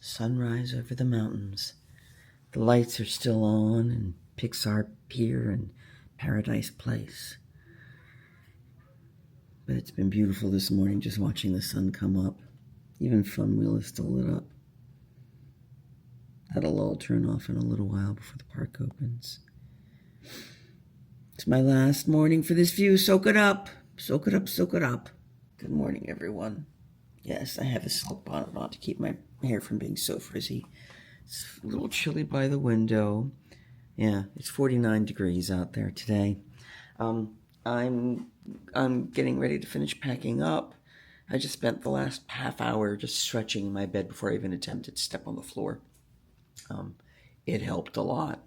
Sunrise over the mountains. The lights are still on in Pixar Pier and Paradise Place. But it's been beautiful this morning just watching the sun come up. Even Fun Wheel is still lit up. That'll all turn off in a little while before the park opens. It's my last morning for this view. Soak it up. Soak it up, soak it up. Good morning, everyone. Yes, I have a silk bonnet on to keep my hair from being so frizzy. It's a little chilly by the window. Yeah, it's 49 degrees out there today. I'm getting ready to finish packing up. I just spent the last half hour just stretching in my bed before I even attempted to step on the floor. It helped a lot.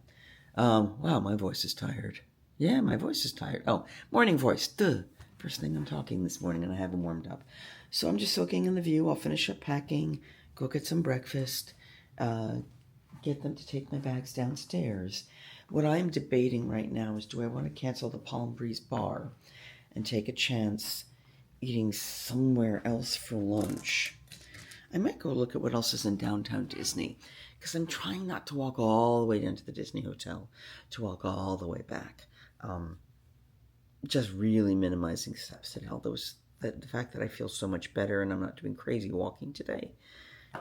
Wow, my voice is tired. Yeah, my voice is tired. Oh, morning voice. Duh. First thing I'm talking this morning and I haven't warmed up. So I'm just soaking in the view. I'll finish up packing, go get some breakfast, get them to take my bags downstairs. What I'm debating right now is, do I want to cancel the Palm Breeze bar and take a chance eating somewhere else for lunch? I might go look at what else is in downtown Disney, because I'm trying not to walk all the way down to the Disney Hotel, to walk all the way back. Just really minimizing steps and all those. The fact that I feel so much better and I'm not doing crazy walking today,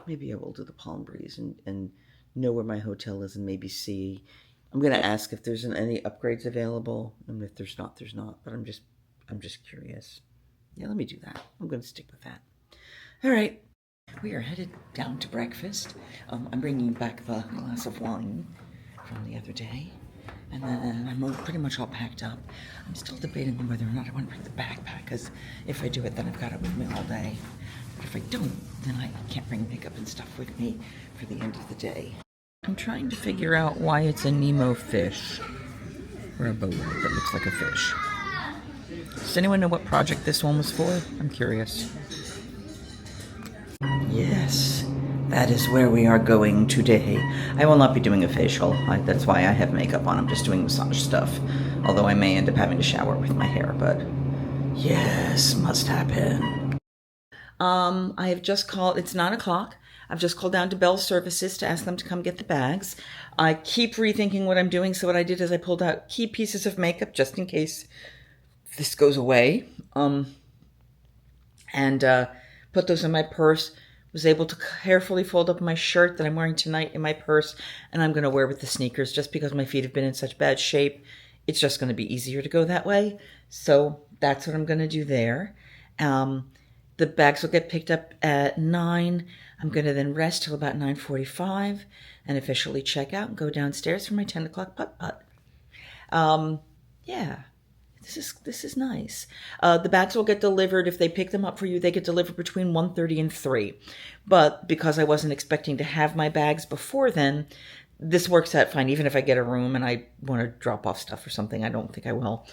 maybe I will do the Palm Breeze and know where my hotel is and maybe see. I'm going to ask if there's any upgrades available, and if there's not, there's not. But I'm just curious. Yeah, let me do that. I'm going to stick with that. All right, we are headed down to breakfast. I'm bringing back the glass of wine from the other day. And then I'm pretty much all packed up. I'm still debating on whether or not I want to bring the backpack, because if I do it, then I've got it with me all day. But if I don't, then I can't bring makeup and stuff with me for the end of the day. I'm trying to figure out why it's a Nemo fish, or a boat that looks like a fish. Does anyone know what project this one was for? I'm curious. Yes. That is where we are going today. I will not be doing a facial. That's why I have makeup on. I'm just doing massage stuff. Although I may end up having to shower with my hair, but yes, must happen. I have just called, it's 9 o'clock. I've just called down to Bell Services to ask them to come get the bags. I keep rethinking what I'm doing, so what I did is I pulled out key pieces of makeup just in case this goes away. And put those in my purse. Was able to carefully fold up my shirt that I'm wearing tonight in my purse, and I'm going to wear with the sneakers just because my feet have been in such bad shape. It's just going to be easier to go that way. So that's what I'm going to do there. The bags will get picked up at 9. I'm going to then rest till about 9:45 and officially check out and go downstairs for my 10 o'clock putt-putt. Yeah. This is nice. The bags will get delivered. If they pick them up for you, they get delivered between 1:30 and 3. But because I wasn't expecting to have my bags before then, this works out fine. Even if I get a room and I want to drop off stuff or something, I don't think I will.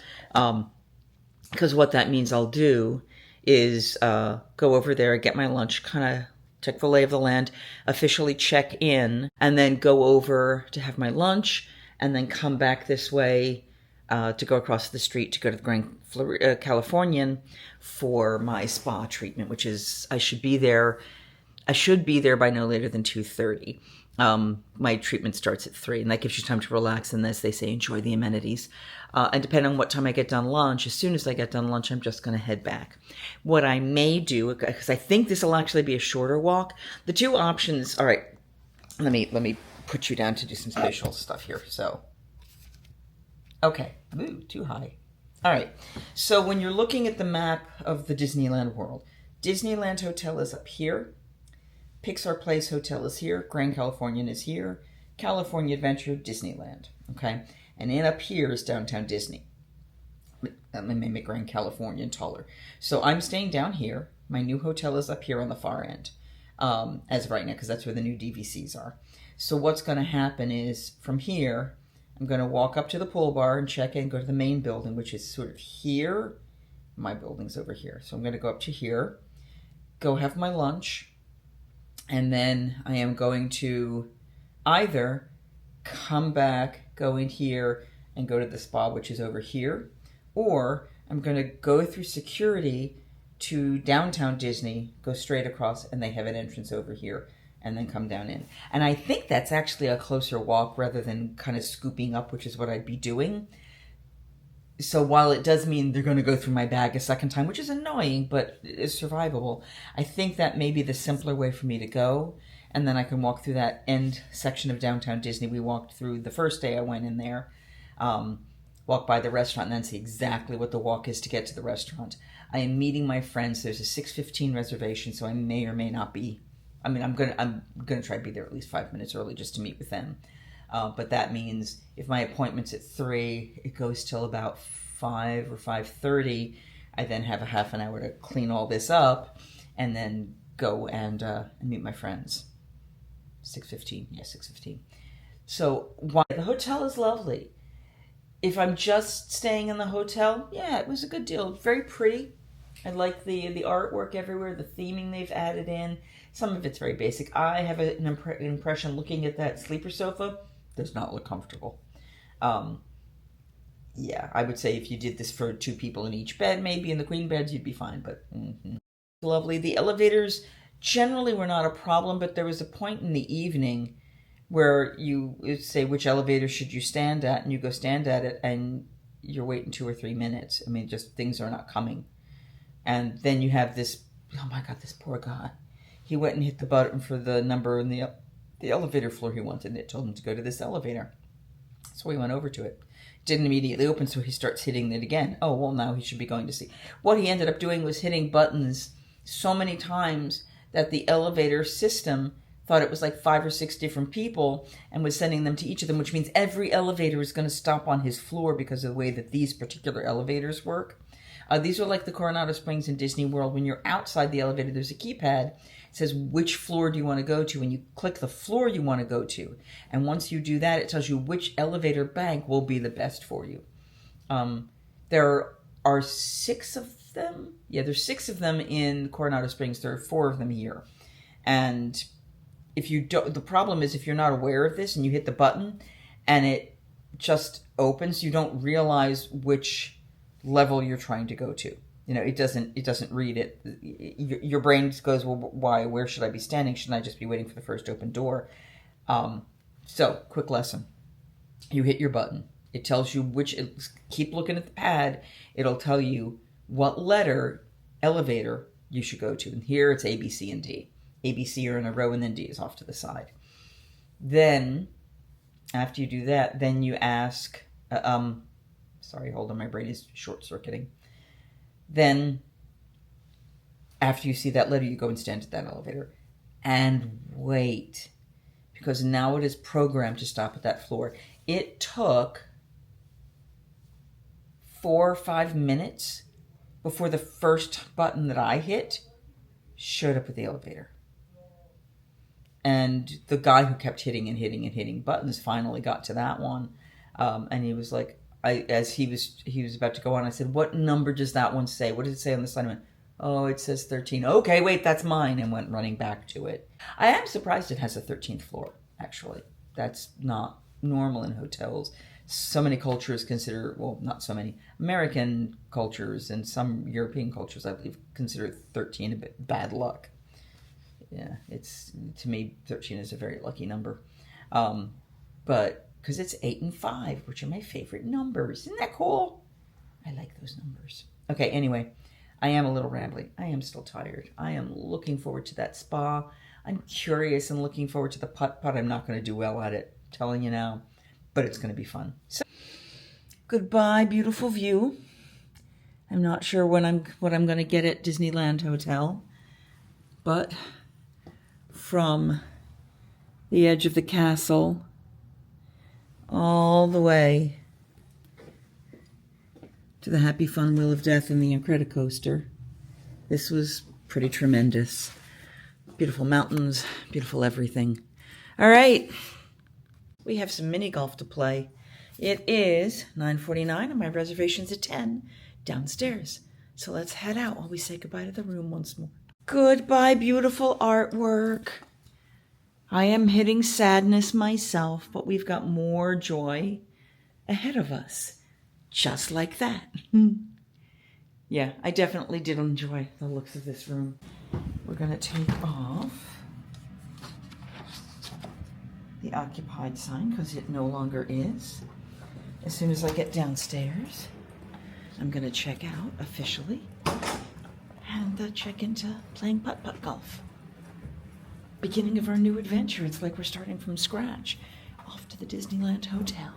Because what that means I'll do is go over there, get my lunch, kind of check the lay of the land, officially check in, and then go over to have my lunch, and then come back this way to go across the street to go to the Grand Californian for my spa treatment, which is, I should be there by no later than 2:30. My treatment starts at 3, and that gives you time to relax and, as they say, enjoy the amenities. And depending on what time I get done lunch, as soon as I get done lunch, I'm just going to head back. What I may do, because I think this will actually be a shorter walk, the two options, all right, let me put you down to do some spatial stuff here, so. Okay, ooh, too high. All right, so when you're looking at the map of the Disneyland world, Disneyland Hotel is up here, Pixar Place Hotel is here, Grand Californian is here, California Adventure, Disneyland, okay? And in up here is downtown Disney. That may make Grand Californian taller. So I'm staying down here. My new hotel is up here on the far end, as of right now, because that's where the new DVCs are. So what's going to happen is, from here, I'm going to walk up to the pool bar and check in, go to the main building, which is sort of here. My building's over here. So I'm going to go up to here, go have my lunch, and then I am going to either come back, go in here, and go to the spa, which is over here, or I'm going to go through security to downtown Disney, go straight across, and they have an entrance over here, and then come down in. And I think that's actually a closer walk rather than kind of scooping up, which is what I'd be doing. So while it does mean they're going to go through my bag a second time, which is annoying, but is survivable, I think that may be the simpler way for me to go. And then I can walk through that end section of downtown Disney we walked through the first day I went in there, walk by the restaurant, and then see exactly what the walk is to get to the restaurant. I am meeting my friends. There's a 6:15 reservation, so I may or may not be. I mean, I'm gonna try to be there at least 5 minutes early just to meet with them. But that means if my appointment's at 3, it goes till about 5 or 5:30. I then have a half an hour to clean all this up, and then go and meet my friends. 6:15, yeah, 6:15. So the hotel is lovely. If I'm just staying in the hotel, yeah, it was a good deal. Very pretty. I like the artwork everywhere, the theming they've added in. Some of it's very basic. I have an impression looking at that sleeper sofa does not look comfortable. Yeah, I would say if you did this for 2 people in each bed, maybe in the queen beds, you'd be fine. But lovely. The elevators generally were not a problem, but there was a point in the evening where you would say which elevator should you stand at, and you go stand at it, and you're waiting 2 or 3 minutes. I mean, just things are not coming. And then you have this, oh my God, this poor guy. He went and hit the button for the number in the elevator floor he wanted, and it told him to go to this elevator. So he went over to it. Didn't immediately open, so he starts hitting it again. Oh, well, now he should be going to see. What he ended up doing was hitting buttons so many times that the elevator system thought it was like 5 or 6 different people and was sending them to each of them, which means every elevator is going to stop on his floor because of the way that these particular elevators work. These are like the Coronado Springs in Disney World. When you're outside the elevator, there's a keypad. It says, which floor do you want to go to? And you click the floor you want to go to. And once you do that, it tells you which elevator bank will be the best for you. There are 6 of them. Yeah, there's 6 of them in Coronado Springs. There are 4 of them here. And if you don't, the problem is if you're not aware of this and you hit the button and it just opens, you don't realize which level you're trying to go to. You know, it doesn't read it. Your brain just goes, well, why? Where should I be standing? Shouldn't I just be waiting for the first open door? So, quick lesson. You hit your button. It tells you keep looking at the pad. It'll tell you what elevator you should go to. And here it's A, B, C, and D. A, B, C are in a row, and then D is off to the side. Then, after you do that, then you ask, sorry, hold on, my brain is short-circuiting. Then, after you see that letter, you go and stand at that elevator and wait, because now it is programmed to stop at that floor. It took 4 or 5 minutes before the first button that I hit showed up at the elevator. And the guy who kept hitting buttons finally got to that one. And he was like, as he was about to go on, I said, what number does that one say? What does it say on the side? I went, oh, it says 13. Okay, wait, that's mine. And went running back to it. I am surprised it has a 13th floor, actually. That's not normal in hotels. So many cultures consider, well, not so many, American cultures and some European cultures, I believe, consider 13 a bit bad luck. Yeah, to me, 13 is a very lucky number. But because it's 8 and 5, which are my favorite numbers. Isn't that cool? I like those numbers. Okay, anyway, I am a little rambly. I am still tired. I am looking forward to that spa. I'm curious and looking forward to the putt-putt. I'm not going to do well at it, I'm telling you now, but it's going to be fun. So, goodbye, beautiful view. I'm not sure what I'm going to get at Disneyland Hotel, but from the edge of the castle all the way to the Happy Fun Wheel of Death and the Incredicoaster. This was pretty tremendous. Beautiful mountains, beautiful everything. All right, we have some mini golf to play. It is 9:49 and my reservation's at 10 downstairs. So let's head out while we say goodbye to the room once more. Goodbye, beautiful artwork. I am hitting sadness myself, but we've got more joy ahead of us. Just like that. Yeah, I definitely did enjoy the looks of this room. We're going to take off the occupied sign because it no longer is. As soon as I get downstairs, I'm going to check out officially and check into playing putt-putt golf. Beginning of our new adventure. It's like we're starting from scratch. Off to the Disneyland Hotel.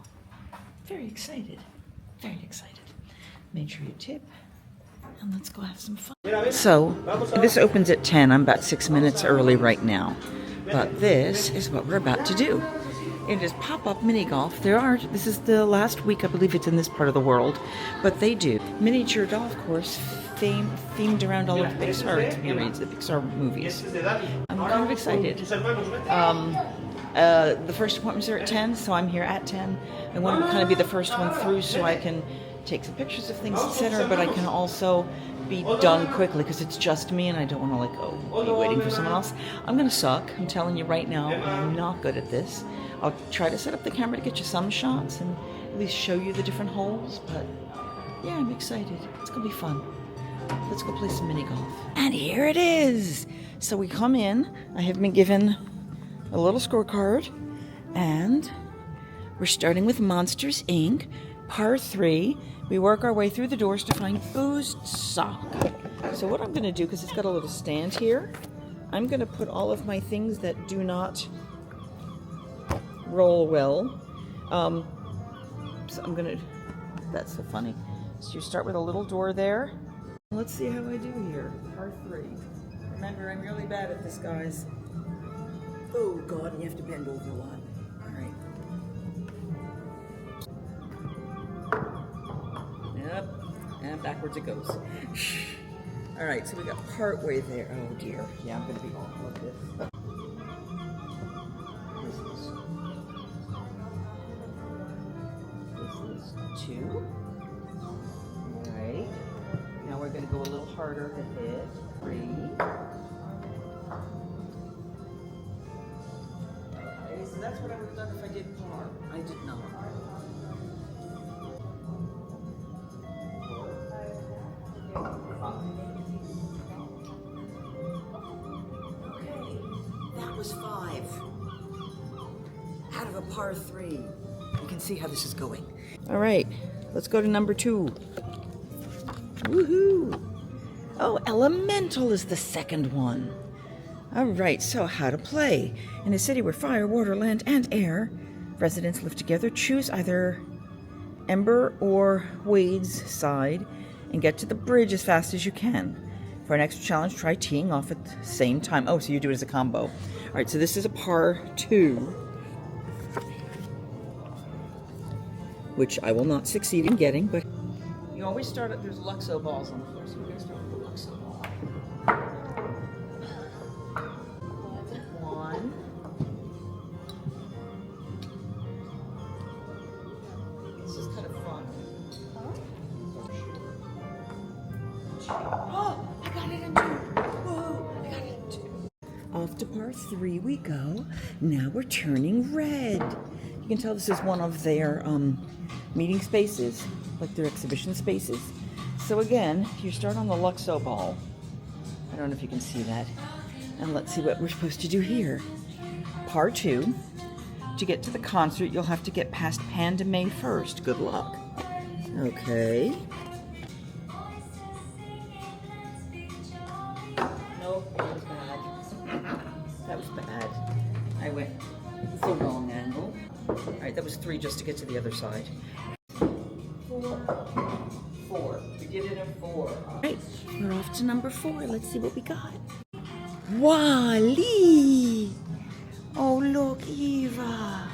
Very excited. Very excited. Make sure you tip. And let's go have some fun. So, this opens at 10. I'm about 6 minutes early right now. But this is what we're about to do. It is pop-up mini golf. This is the last week, I believe it's in this part of the world, but they do miniature golf course themed around all of the Pixar experience, the Pixar movies. I'm kind of excited. The first appointments are at 10, so I'm here at 10. I want to kind of be the first one through so I can take some pictures of things, etc., but I can also be done quickly because it's just me and I don't want to be waiting for someone else. I'm going to suck. I'm telling you right now, I'm not good at this. I'll try to set up the camera to get you some shots and at least show you the different holes, but yeah, I'm excited. It's going to be fun. Let's go play some mini golf. And here it is! So we come in. I have been given a little scorecard, and we're starting with Monsters, Inc., par 3. We work our way through the doors to find Boo's sock. So what I'm going to do, because it's got a little stand here, I'm going to put all of my things that do not roll well. So I'm going to... That's so funny. So you start with a little door there. Let's see how I do here. Par 3. Remember, I'm really bad at this, guys. Oh, God, and you have to bend over a lot. All right. Yep. And backwards it goes. All right, so we got part way there. Oh, dear. Yeah, I'm going to be awful at this. This is 2. All right. Now we're going to go a little harder to hit. 3. Okay, so that's what I would have done if I did par. I did not. Okay, that was 5. Out of a par 3. You can see how this is going. All right, let's go to number 2. Woohoo! Oh, Elemental is the second one. All right, so how to play. In a city where fire, water, land, and air residents live together, choose either Ember or Wade's side and get to the bridge as fast as you can. For an extra challenge, try teeing off at the same time. Oh, so you do it as a combo. All right, so this is a par 2, which I will not succeed in getting, but you always start at, there's Luxo balls on the floor, so we're going to start with the Luxo ball. 1. This is kind of fun. Oh, I got it in 2. Whoa, I got it in 2. Off to par 3 we go. Now we're turning red. You can tell this is one of their meeting spaces, like their exhibition spaces. So again, you start on the Luxo ball. I don't know if you can see that. And let's see what we're supposed to do here. Par 2. To get to the concert, you'll have to get past Panda May first. Good luck. Okay. Nope, that was bad. That was bad. I went the wrong angle. All right, that was 3 just to get to the other side. 4. We did it in 4. All right, we're off to number 4. Let's see what we got. Wally! Oh, look, Eva.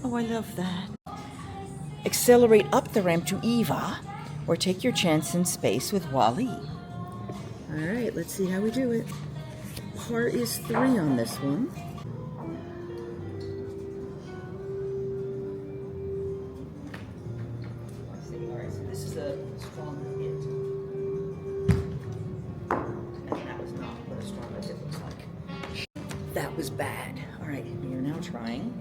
Oh, I love that. Accelerate up the ramp to Eva, or take your chance in space with Wally. All right, let's see how we do it. Par is 3 on this one. This is a strong hit. And that was not what a strong hit looks like. That was bad. All right, we are now trying.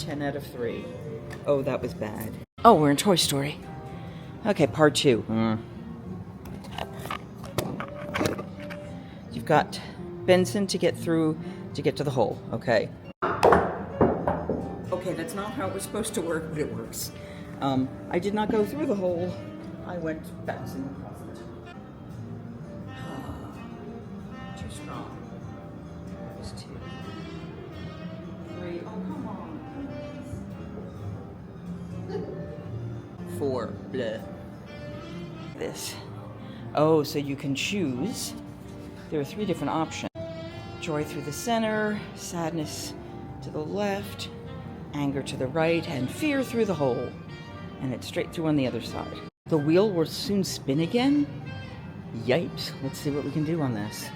10 out of 3. Oh, that was bad. Oh, we're in Toy Story. Okay, part 2. You've got Benson to get through to get to the hole. Okay. Okay, that's not how it was supposed to work, but it works. I did not go through the hole. I went bouncing across it. Too strong. That was 2. 3. Oh, come on. 4. Bleh. This. Oh, so you can choose. There are 3 different options. Joy through the center, sadness to the left, anger to the right, and fear through the hole. And it's straight through on the other side. The wheel will soon spin again? Yipes. Let's see what we can do on this.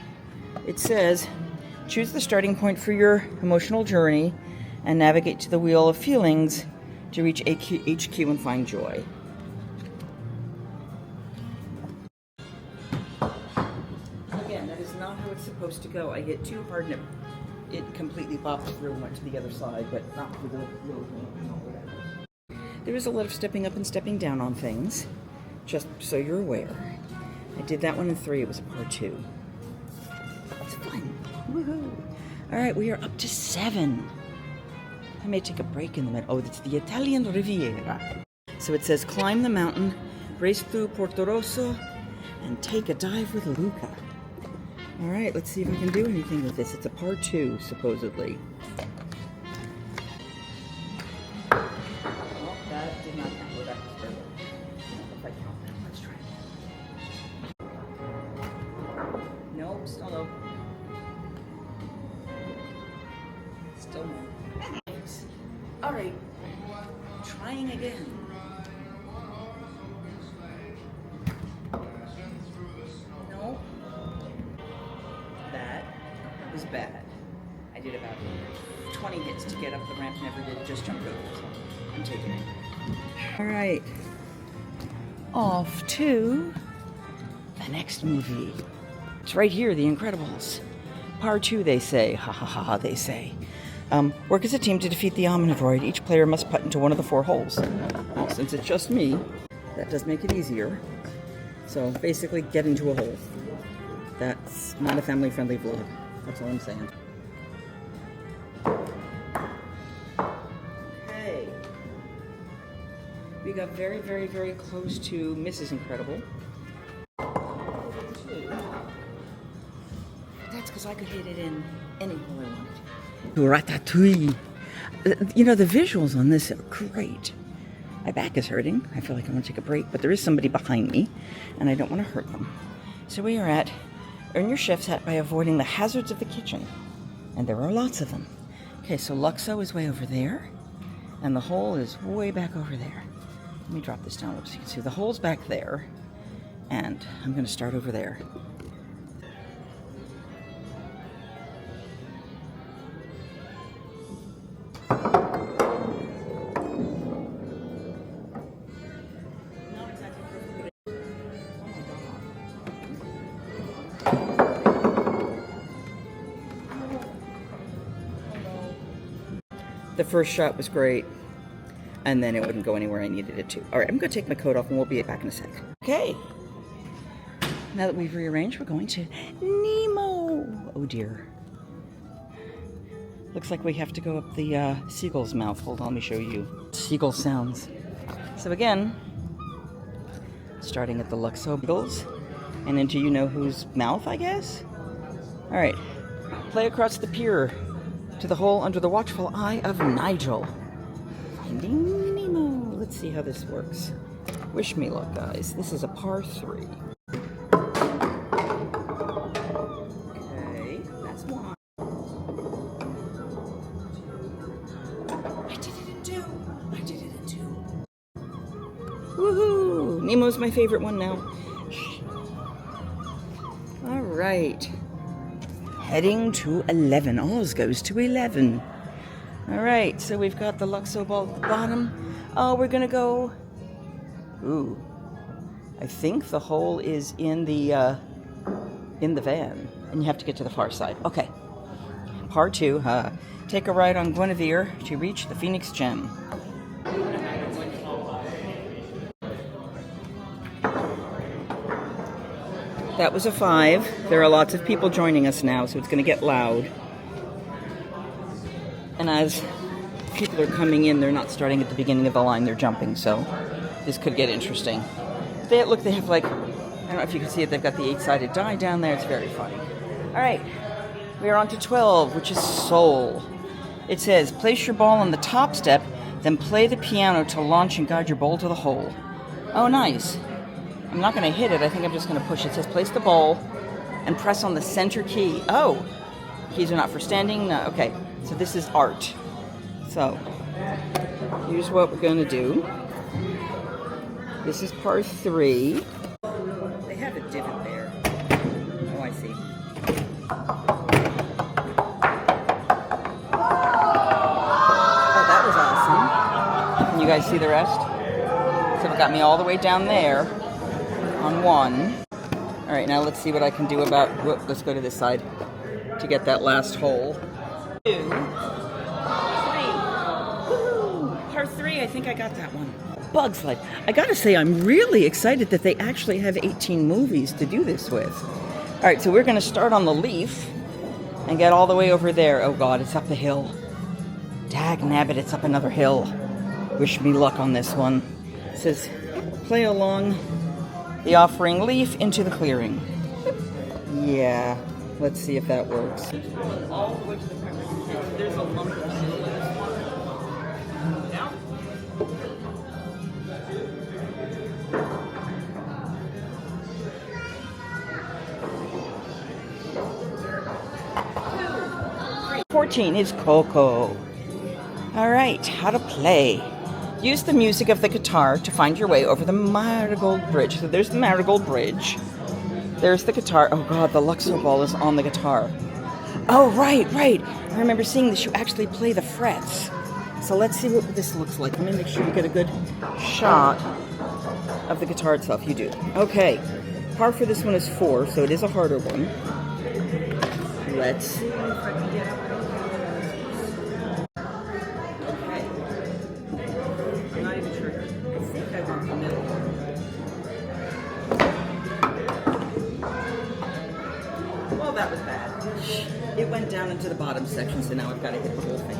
It says, choose the starting point for your emotional journey and navigate to the wheel of feelings to reach HQ and find joy. Again, that is not how it's supposed to go. I hit too hard and it completely bopped through and went to the other side, but not through the little thing. There is a lot of stepping up and stepping down on things, just so you're aware. I did that one in 3. It was a part 2. It's fun. Woohoo! All right, we are up to 7. I may take a break in the middle. Oh, it's the Italian Riviera. So it says, climb the mountain, race through Porto Rosso, and take a dive with Luca. All right, let's see if we can do anything with this. It's a part 2, supposedly. Well, that did not count. That was perfect. If I count that, let's try it. Nope, still no. Still no. All right, trying again. No. That was bad. I did about 20 hits to get up the ramp, never did, just jumped over, so I'm taking it. All right, off to the next movie. It's right here, The Incredibles. Part 2, they say. Ha ha ha ha, they say. Work as a team to defeat the Omnivoroid. Each player must putt into one of the 4 holes. Well, since it's just me, that does make it easier. So basically, get into a hole. That's not a family-friendly vlog. That's all I'm saying. Okay. We got very, very, very close to Mrs. Incredible. That's because I could hit it in any hole I wanted. Ratatouille. You know, the visuals on this are great. My back is hurting. I feel like I want to take a break, but there is somebody behind me, and I don't want to hurt them. So we are at earn your chef's hat by avoiding the hazards of the kitchen. And there are lots of them. Okay, so Luxo is way over there, and the hole is way back over there. Let me drop this down so you can see the hole's back there, and I'm going to start over there. The first shot was great, and then it wouldn't go anywhere I needed it to. All right, I'm going to take my coat off, and we'll be back in a sec. Okay. Now that we've rearranged, we're going to Nemo. Oh, dear. Looks like we have to go up the seagull's mouth. Hold on, let me show you. Seagull sounds. So again, starting at the Luxo Beagles, and into you-know-whose mouth, I guess? All right. Play across the pier to the hole under the watchful eye of Nigel. Finding Nemo. Let's see how this works. Wish me luck, guys. This is a par 3. Okay, that's 1. I did it in 2. I did it in 2. Woohoo! Nemo's my favorite one now. All right. Heading to 11. Ours goes to 11. All right, so we've got the Luxo ball at the bottom. We're gonna go. Ooh, I think the hole is in the van, and you have to get to the far side. Okay, par 2. take a ride on Guinevere to reach the Phoenix Gem. That was a 5. There are lots of people joining us now, so it's going to get loud. And as people are coming in, they're not starting at the beginning of the line, they're jumping, so this could get interesting. They have like, I don't know if you can see it, they've got the 8-sided die down there. It's very funny. All right, we are on to 12, which is Soul. It says, place your ball on the top step, then play the piano to launch and guide your ball to the hole. Oh, nice. I'm not going to hit it. I think I'm just going to push it. It says, place the ball and press on the center key. Oh, keys are not for standing. No, okay, so this is art. So, here's what we're going to do. This is part 3. They have a divot there. Oh, I see. Oh, that was awesome. Can you guys see the rest? So it got me all the way down there on 1. All right, now let's see what I can do about, whoop, let's go to this side to get that last hole. 2, 3. Woo-hoo. Part 3, I think I got that one. Bug slide. I gotta say, I'm really excited that they actually have 18 movies to do this with. All right, so we're gonna start on the leaf and get all the way over there. Oh God, it's up the hill. Dag nabbit, it's up another hill. Wish me luck on this one. It says, play along the offering leaf into the clearing. Yeah, let's see if that works. All the way to the front. There's a lump in the middle of this one. Down. Two, 3, 14 is Coco. All right, how to play. Use the music of the guitar to find your way over the Marigold Bridge. So there's the Marigold Bridge. There's the guitar. Oh God, the Luxor ball is on the guitar. Oh, right. I remember seeing this. You actually play the frets. So let's see what this looks like. Let me make sure you get a good shot of the guitar itself. You do. Okay. Par for this one is 4, so it is a harder one. Let's see if I can get it. That was bad. It went down into the bottom section, so now I've got to hit the whole thing.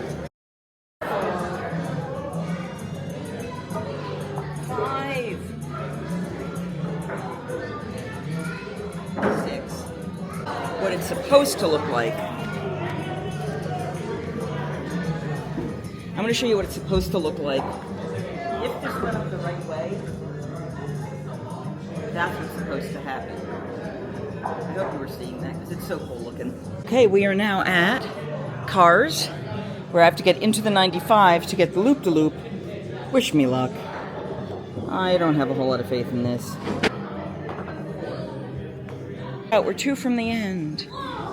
5, 6. What it's supposed to look like. I'm going to show you what it's supposed to look like. If this went up the right way, that's what's supposed to happen. I hope you were seeing that because it's so cool looking. Okay, we are now at Cars, where I have to get into the 95 to get the loop-de-loop. Wish me luck. I don't have a whole lot of faith in this. Oh, we're 2 from the end.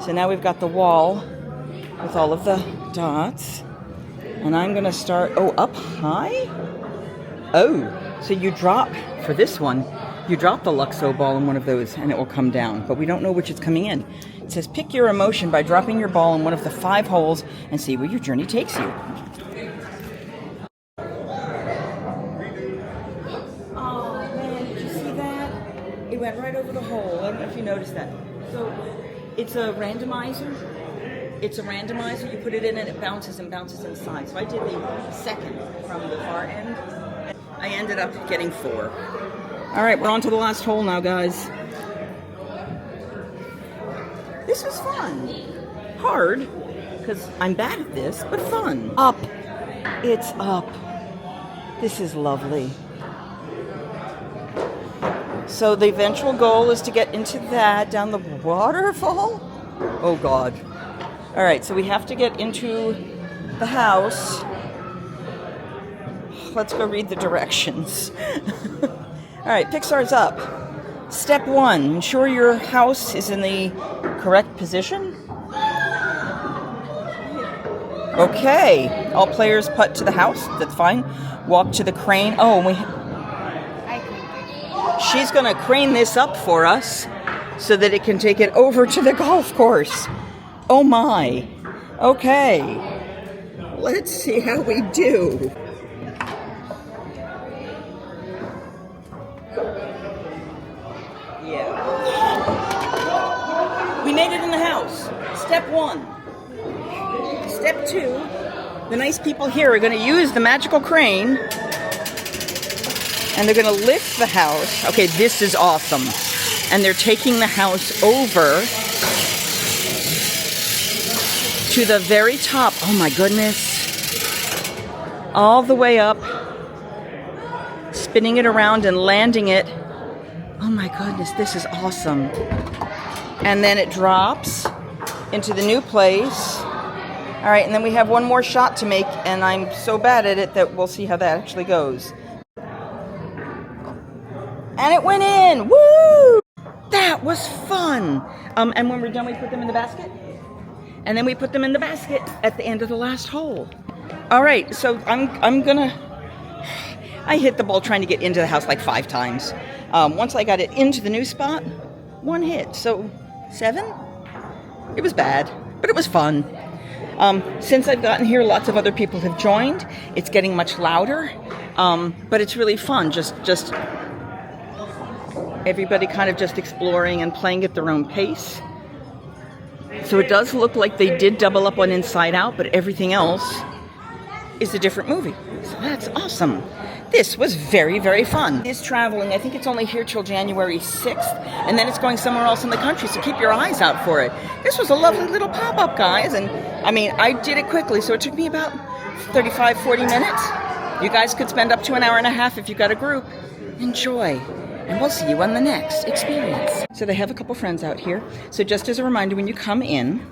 So now we've got the wall with all of the dots. And I'm going to start, up high? Oh, so you drop, for this one, you drop the Luxo ball in one of those and it will come down, but we don't know which it's coming in. It says, pick your emotion by dropping your ball in one of the 5 holes and see where your journey takes you. Oh man, did you see that? It went right over the hole. I don't know if you noticed that. So it's a randomizer. You put it in and it bounces and bounces inside. So I did the second from the far end. I ended up getting 4. All right, we're on to the last hole now, guys. This was fun. Hard, because I'm bad at this, but fun. Up. It's up. This is lovely. So the eventual goal is to get into that down the waterfall. Oh, God. All right, so we have to get into the house. Let's go read the directions. All right, Pixar's up. Step 1, ensure your house is in the correct position. Okay, all players putt to the house. That's fine. Walk to the crane. Oh, she's going to crane this up for us so that it can take it over to the golf course. Oh my. Okay. Let's see how we do. Yeah. We made it in the house. Step 1. Step 2, the nice people here are going to use the magical crane and they're going to lift the house. Okay, this is awesome. And they're taking the house over to the very top. Oh my goodness. All the way up, spinning it around and landing it. Oh my goodness, this is awesome. And then it drops into the new place. All right, and then we have one more shot to make, and I'm so bad at it that we'll see how that actually goes. And it went in! Woo! That was fun! And when we're done, we put them in the basket. And then we put them in the basket at the end of the last hole. All right, so I'm gonna... I hit the ball trying to get into the house like 5 times. Once I got it into the new spot, 1 hit. So 7? It was bad, but it was fun. Since I've gotten here, lots of other people have joined. It's getting much louder, but it's really fun. Just everybody kind of just exploring and playing at their own pace. So it does look like they did double up on Inside Out, but everything else is a different movie. So that's awesome. This was very, very fun. It is traveling. I think it's only here till January 6th, and then it's going somewhere else in the country, so keep your eyes out for it. This was a lovely little pop-up, guys, and I mean, I did it quickly, so it took me about 35, 40 minutes. You guys could spend up to an hour and a half if you've got a group. Enjoy, and we'll see you on the next experience. So they have a couple friends out here. So just as a reminder, when you come in,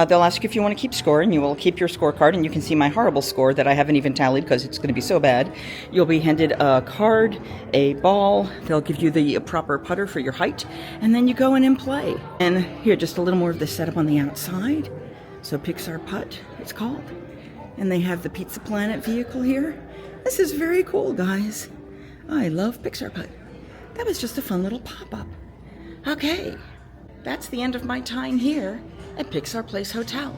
they'll ask you if you want to keep score, and you will keep your scorecard, and you can see my horrible score that I haven't even tallied because it's going to be so bad. You'll be handed a card, a ball. They'll give you the proper putter for your height, and then you go in and play. And here, just a little more of the setup on the outside. So Pixar Putt, it's called. And they have the Pizza Planet vehicle here. This is very cool, guys. I love Pixar Putt. That was just a fun little pop-up. Okay, that's the end of my time here at Pixar Place Hotel.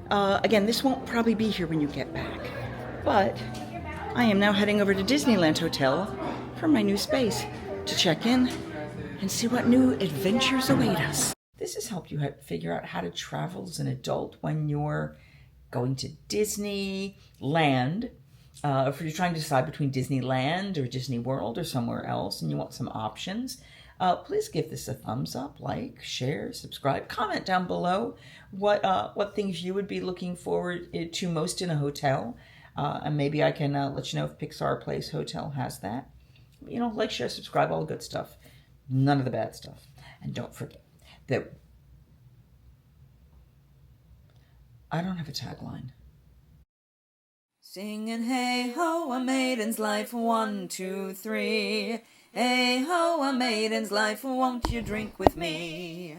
Again, this won't probably be here when you get back, but I am now heading over to Disneyland Hotel for my new space to check in and see what new adventures await us. This has helped you figure out how to travel as an adult when you're going to Disneyland. If you're trying to decide between Disneyland or Disney World or somewhere else and you want some options, please give this a thumbs up, like, share, subscribe, comment down below what things you would be looking forward to most in a hotel. And maybe I can let you know if Pixar Place Hotel has that. You know, like, share, subscribe, all the good stuff. None of the bad stuff. And don't forget that I don't have a tagline. Singing, hey ho, a maiden's life, 1, 2, 3. Hey ho, a maiden's life, won't you drink with me?